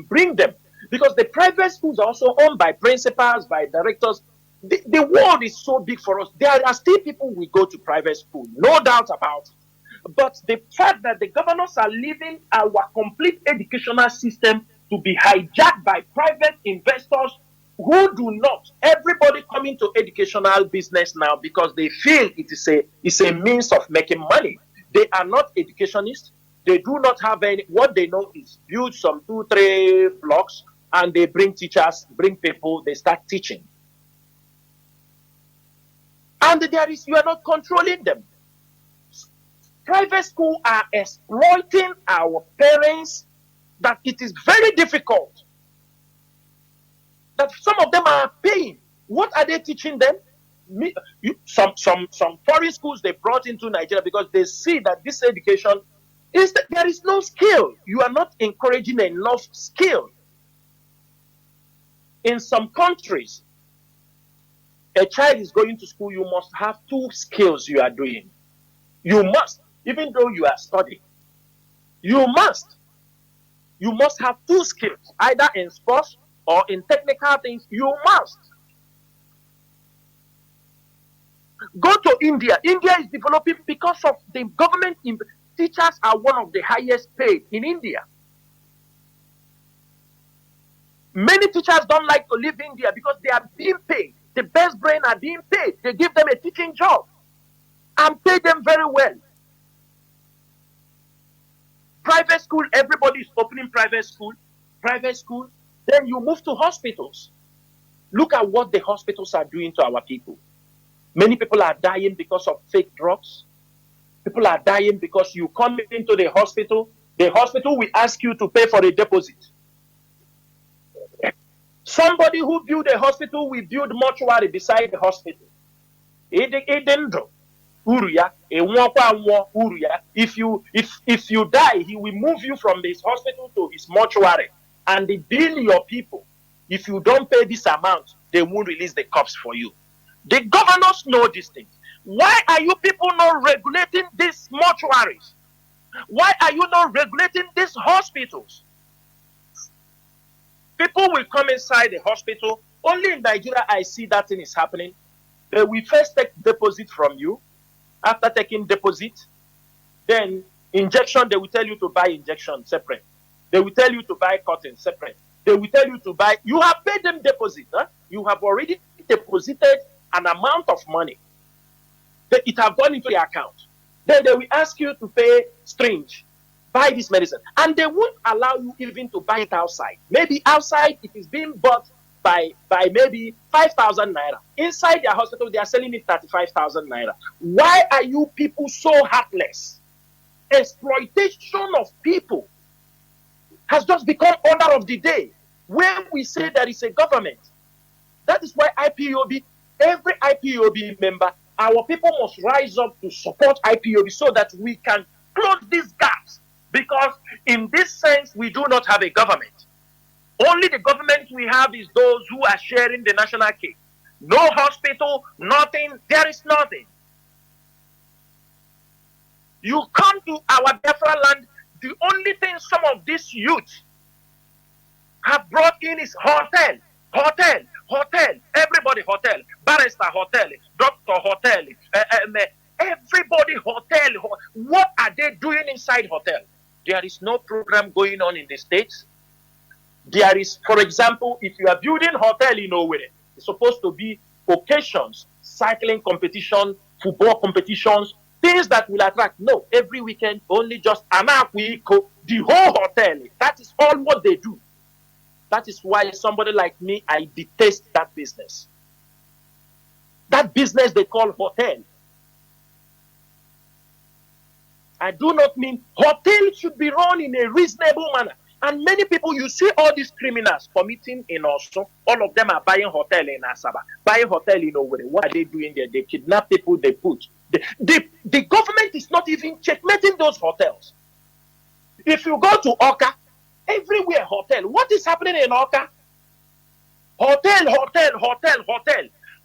bring them. Because the private schools are also owned by principals, by directors. The world is so big for us. There are still people who go to private school, no doubt about it. But the fact that the governors are leaving our complete educational system to be hijacked by private investors who do not, everybody coming to educational business now because they feel it's a means of making money. They are not educationists. They do not have any, what they know is build some 2-3 blocks and they bring teachers, bring people, they start teaching. And you are not controlling them. Private schools are exploiting our parents that it is very difficult. That some of them are paying. What are they teaching them? Some foreign schools they brought into Nigeria because they see that this education is that there is no skill. You are not encouraging enough skill. In some countries, a child is going to school, you must have 2 skills you are doing. You must, even though you are studying, you must have 2 skills, either in sports or in technical things. You must. Go to India. India is developing because of the government. Teachers are one of the highest paid in India. Many teachers don't like to leave India because they are being paid. The best brain are being paid. They give them a teaching job and pay them very well. Private school, everybody is opening private school. Then you move to hospitals. Look at what the hospitals are doing to our people. Many people are dying because of fake drugs. People are dying because you come into the hospital will ask you to pay for a deposit. Somebody who built a hospital will build mortuary beside the hospital. If you die, he will move you from this hospital to his mortuary and they bill your people. If you don't pay this amount, they won't release the corpse for you. The governors know these things. Why are you people not regulating these mortuaries? Why are you not regulating these hospitals? People will come inside the hospital. Only in Nigeria I see that thing is happening. They will first take deposit from you. After taking deposit, then injection, they will tell you to buy injection separate. They will tell you to buy cotton separate. They will tell you to buy. You have paid them deposit. Huh? You have already deposited an amount of money. It have gone into the account. Then they will ask you to pay strange. Buy this medicine. And they won't allow you even to buy it outside. Maybe outside it is being bought by maybe 5,000 naira. Inside their hospital, they are selling it 35,000 naira. Why are you people so heartless? Exploitation of people has just become order of the day. When we say there is a government, that is why IPOB, every IPOB member, our people must rise up to support IPOB so that we can close these gaps. Because in this sense, we do not have a government. Only the government we have is those who are sharing the national cake. No hospital, nothing, there is nothing. You come to our Biafra land, the only thing some of these youth have brought in is hotel. Everybody hotel. Barrister hotel, doctor hotel, everybody hotel. What are they doing inside hotel? There is no program going on in the States. There is, for example, if you are building hotel in Owerri, it's supposed to be occasions, cycling competition, football competitions, things that will attract. No, every weekend, only just Anakwiko, the whole hotel. That is all what they do. That is why somebody like me, I detest that business. That business they call hotel. I do not mean hotel should be run in a reasonable manner. And many people, you see all these criminals committing in Osun, all of them are buying hotel in Asaba, buying hotel in Owerri. What are they doing there? They kidnap people, they put. The government is not even checkmating those hotels. If you go to Oka, everywhere hotel. What is happening in Oka? Hotel.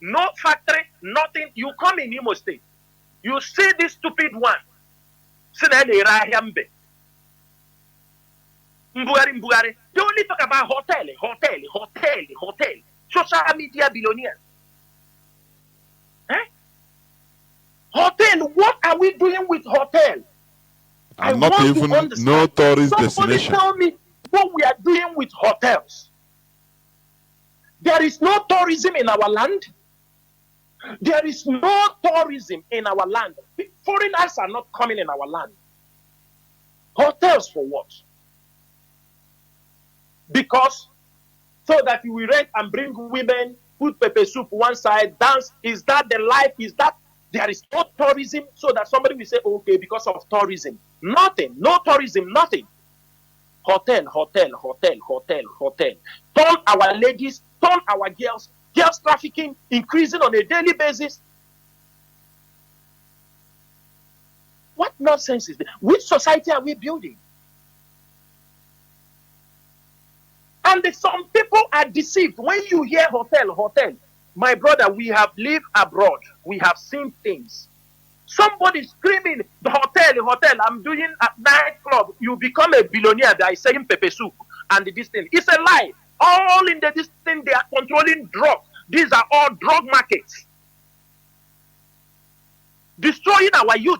No factory, nothing. You come in Imo State. You see this stupid one. Mbugari. They only talk about hotel. Social media billionaires. Hotel, what are we doing with hotel? And not even no tourist destination. Tell me what we are doing with hotels. There is no tourism in our land. There is no tourism in our land. Foreigners are not coming in our land. Hotels for what? Because so that you will rent and bring women, put pepper soup one side, dance. Is that the life? Is that there is no tourism? So that somebody will say, okay, because of tourism. Nothing. No tourism, nothing. Hotel. Turn our ladies, turn our girls trafficking increasing on a daily basis. What nonsense is this? Which society are we building? And some people are deceived. When you hear hotel, my brother, we have lived abroad. We have seen things. Somebody screaming, the hotel, I'm doing a nightclub. You become a billionaire by selling pepper soup and this thing. It's a lie. All in this thing, they are controlling drugs. These are all drug markets. Destroying our youth.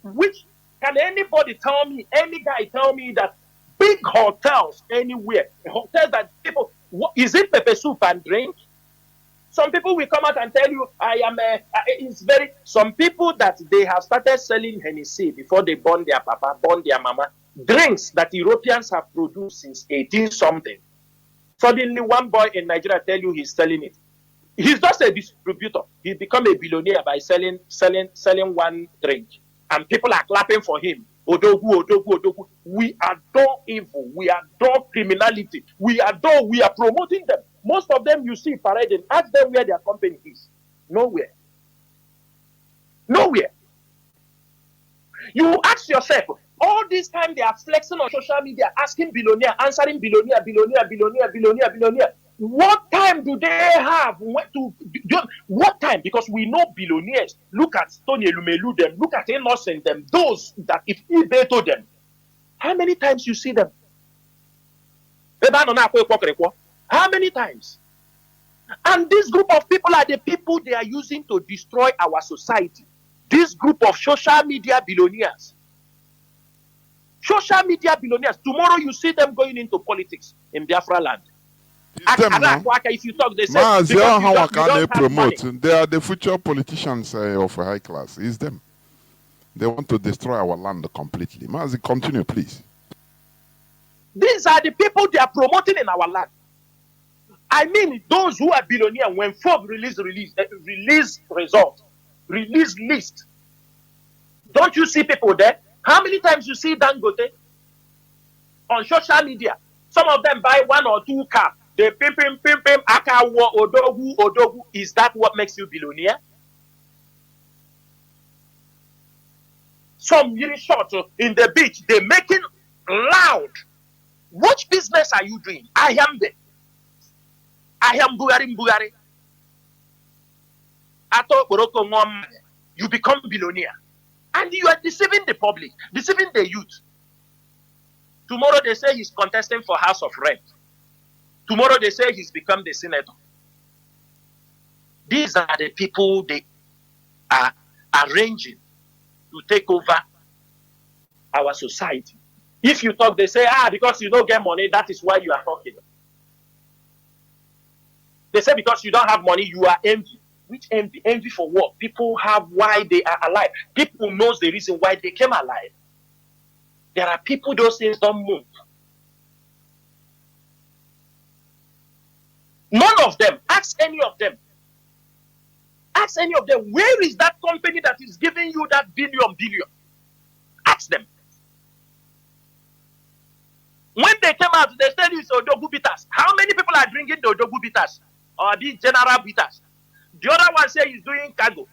Which can anybody tell me, any guy tell me that big hotels anywhere, hotels that people, is it pepper soup and drink? Some people will come out and tell you, some people that they have started selling Hennessy before they born their papa, born their mama, drinks that Europeans have produced since 18-something. Suddenly one boy in Nigeria tell you he's selling it. He's just a distributor. He become a billionaire by selling one drink. And people are clapping for him. Odogu. We adore evil. We adore criminality. We are promoting them. Most of them you see parading. Ask them where their company is. Nowhere. You ask yourself, all this time they are flexing on social media, asking billionaire, answering billionaire. What time do they have? What time? Because we know billionaires. Look at Tony Elumelu them. Look at Innocent them. Those that if they told them, how many times you see them? How many times? And this group of people are the people they are using to destroy our society. This group of social media billionaires. Social media billionaires. Tomorrow you see them going into politics in Biafra land. If you talk, they say how can they promote? They are the future politicians of high class. It's them. They want to destroy our land completely. Mazi, continue, please. These are the people they are promoting in our land. I mean, those who are billionaires, when FOB release result, release list. Don't you see people there? How many times you see Dangote on social media? Some of them buy 1 or 2 cars. They pim, akawo, odogu. Is that what makes you billionaire? Some really short in the beach, they making loud. What business are you doing? I am Bugari. You become billionaire. And you are deceiving the public, deceiving the youth. Tomorrow they say he's contesting for House of Rep. Tomorrow they say he's become the senator. These are the people they are arranging to take over our society. If you talk, they say, because you don't get money, that is why you are talking. They say because you don't have money, you are envy. Which envy? Envy for what? People have why they are alive. People knows the reason why they came alive. There are people, those things don't move. None of them. Ask any of them. Ask any of them. Where is that company that is giving you that billion? Ask them. When they came out, they said it's Odogu bitters. How many people are drinking the Odogu bitters? Or these general bitters? The other one say he's doing cargo.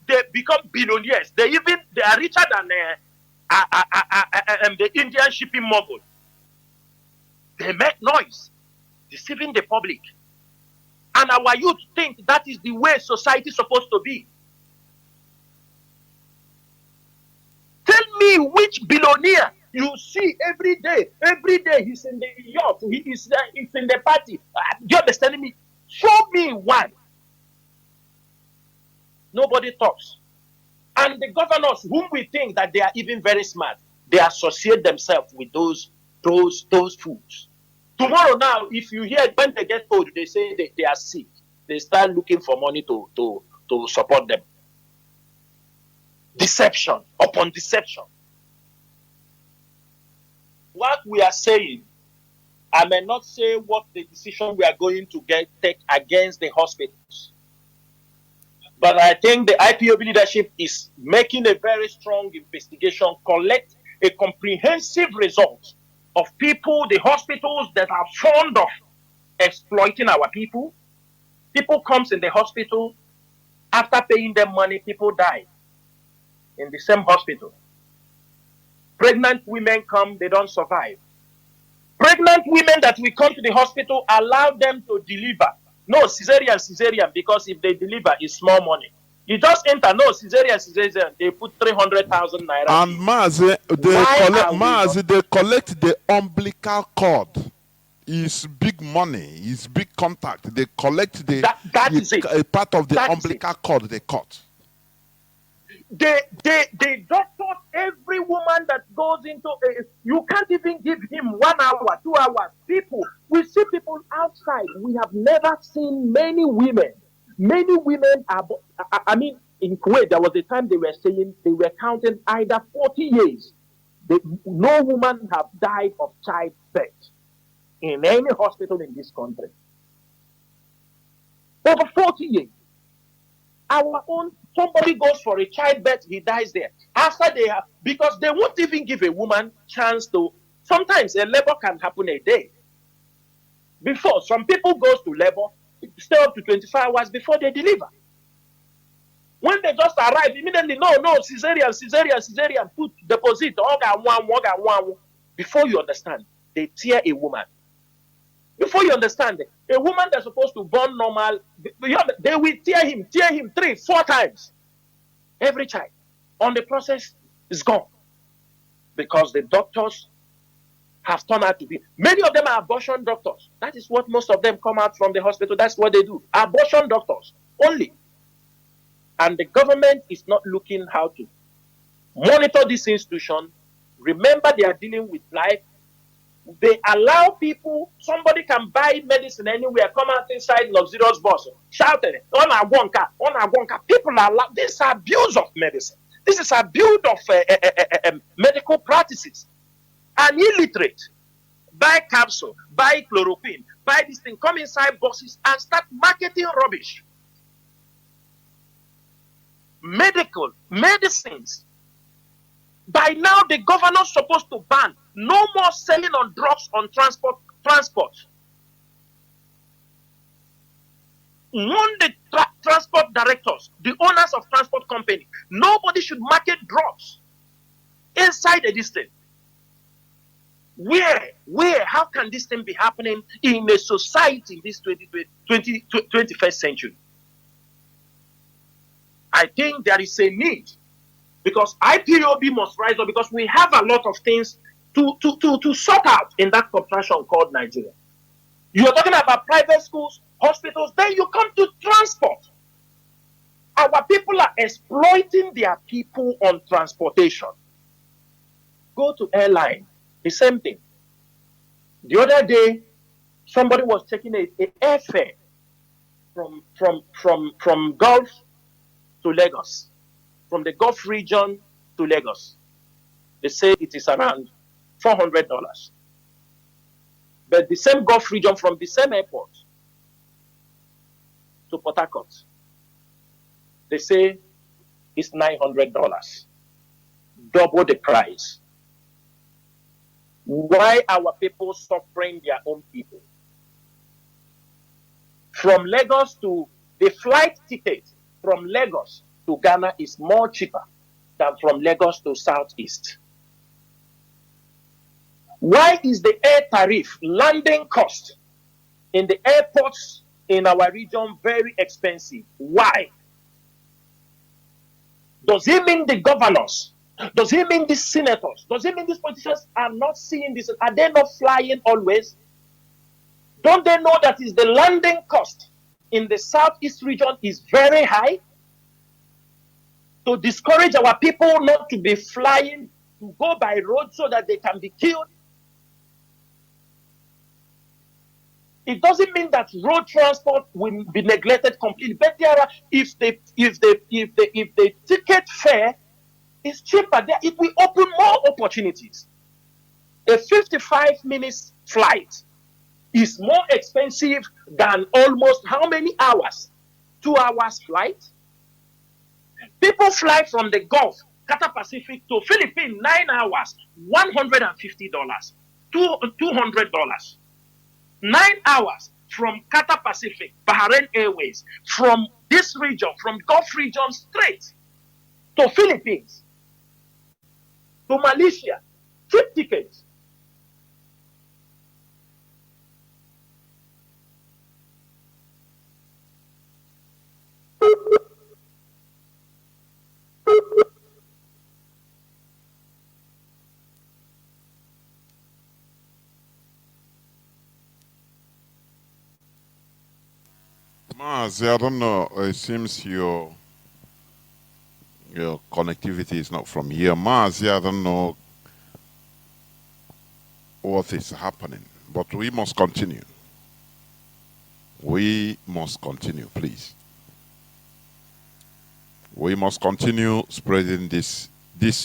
They become billionaires. They are richer than the Indian shipping mogul. They make noise, deceiving the public. And our youth think that is the way society is supposed to be. Tell me which billionaire you see every day. Every day he's in the yacht. He's in the party. Do you understand me? Show me one. Nobody talks. And the governors, whom we think that they are even very smart, they associate themselves with those fools. Tomorrow now, if you hear when they get told, they say they are sick, they start looking for money to support them. Deception upon deception. What we are saying, I may not say what the decision we are going to take against the hospitals, but I think the IPOB leadership is making a very strong investigation, collect a comprehensive result of people, the hospitals that are fond of exploiting our people. People comes in the hospital, after paying them money, people die in the same hospital. Pregnant women come, they don't survive. Pregnant women that we come to the hospital, allow them to deliver. No, cesarean, because if they deliver, it's small money. You just enter, no, cesarean, they put 300,000 naira. And Mazi, they collect the umbilical cord. It's big money, it's big contact. They collect a part of the umbilical cord they cut. They doctor every woman that goes into you can't even give him 1 hour, 2 hours. We see people outside. We have never seen many women are, I mean, in Kuwait, there was a time they were saying they were counting either 40 years. No woman have died of childbirth in any hospital in this country. Over 40 years. Our own, somebody goes for a childbirth, he dies there. After they have, because they won't even give a woman chance to, sometimes a labor can happen a day. Before, some people goes to labor, stay up to 25 hours before they deliver. When they just arrive, immediately, no, cesarean, put deposit, one. Before you understand, they tear a woman. Before you understand, a woman that's supposed to born normal, they will tear him 3, 4 times. Every child. On the process is gone. Because the doctors have turned out to be. Many of them are abortion doctors. That is what most of them come out from the hospital. That's what they do. Abortion doctors only. And the government is not looking how to monitor this institution. Remember, they are dealing with life. They allow people, somebody can buy medicine anywhere, come out inside luxurious bus, shouting, on a wonka. People are allowed. This is abuse of medicine. This is abuse of medical practices. An illiterate, buy capsule, buy chloroquine, buy this thing, come inside buses and start marketing rubbish. Medicines. By now, the governor's supposed to ban no more selling on drugs on transport. The transport directors, the owners of transport company, nobody should market drugs inside the district. Where, how can this thing be happening in a society in this 21st century? I think there is a need, because IPOB must rise up, because we have a lot of things to sort out in that contraction called Nigeria. You are talking about private schools, hospitals, then you come to transport. Our people are exploiting their people on transportation. Go to airline, the same thing. The other day, somebody was taking an airfare from Gulf to Lagos, from the Gulf region to Lagos. They say it is around $400. But the same Gulf region from the same airport to Port Harcourt, they say it's $900. Double the price. Why our people suffering their own people? From Lagos to, the flight ticket from Lagos to Ghana is more cheaper than from Lagos to Southeast. Why is the air tariff, landing cost in the airports in our region very expensive? Why? Does it mean the governors Does it mean these senators, does it mean these politicians are not seeing this? Are they not flying always? Don't they know that is the landing cost in the southeast region is very high? To discourage our people not to be flying, to go by road so that they can be killed. It doesn't mean that road transport will be neglected completely, but there are, if the ticket fare is cheaper, there it will open more opportunities. A 55 minutes flight is more expensive than almost how many hours? 2 hours flight. People fly from the Gulf, Qatar Pacific to Philippines 9 hours, $150, $200. 9 hours from Qatar Pacific, Bahrain Airways, from this region, from Gulf region straight to Philippines, to Malaysia, cheap tickets. Mazi, I don't know. It seems your connectivity is not from here. Mazi, I don't know what is happening, but we must continue. We must continue, please. We must continue spreading this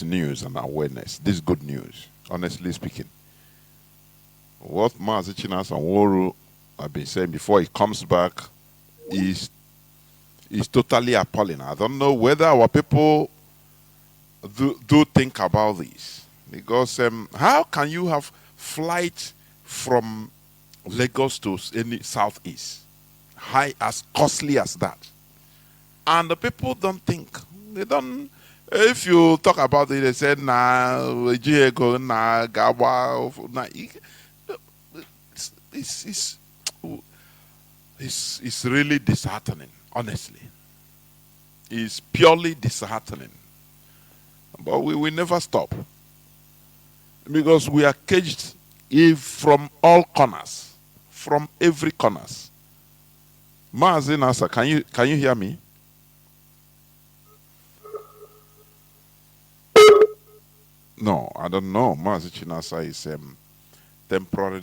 news and awareness, this good news, honestly speaking. What Mazi, Chinasa, and Nwaoru have been saying before he comes back is totally appalling. I don't know whether our people do think about this, because how can you have flight from Lagos to any southeast, high as costly as that, and the people don't think. They don't. If you talk about it, they say nah, Jiego, nah, Gawa, nah. It's really disheartening, honestly. It's purely disheartening. But we will never stop, because we are caged from all corners, from every corners. Mazi Nasa, can you hear me? No, I don't know. Mazi Chinasa is temporarily